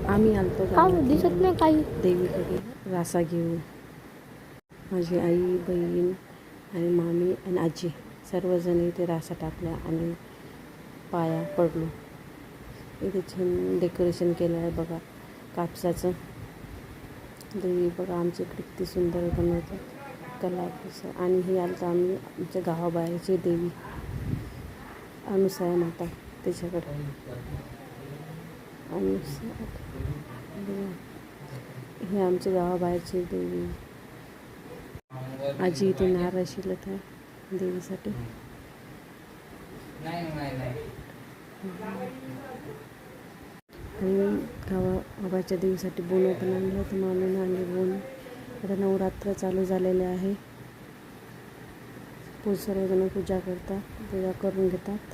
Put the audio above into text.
आम्ही आलतो का दिसत नाही काही. देवीकडे रासा घेऊन. माझी आई, बहीण आणि मामी आणि आजी सर्वजण इथे रासा टाकल्या आणि पाया पडलो. इथे छान डेकोरेशन केलं आहे बघा कापसाचं. देवी बघा आमच्या इकडे किती सुंदर बनवतात कलाकुसर. आणि हे आलं आम्ही आमच्या गावाबाहेरची देवी अनुसूया माता त्याच्याकडे. हे आमच्या गावाबाहेरची देवी. आजी इथे नारळ शिलत आहे देवीसाठी. आणि गावाबाहेरच्या देवीसाठी बोनं पण आणलं तर मामीनं आणले बोनं. आता नवरात्र चालू झालेले आहे. सर्वजण पूजा करतात, पूजा करून घेतात.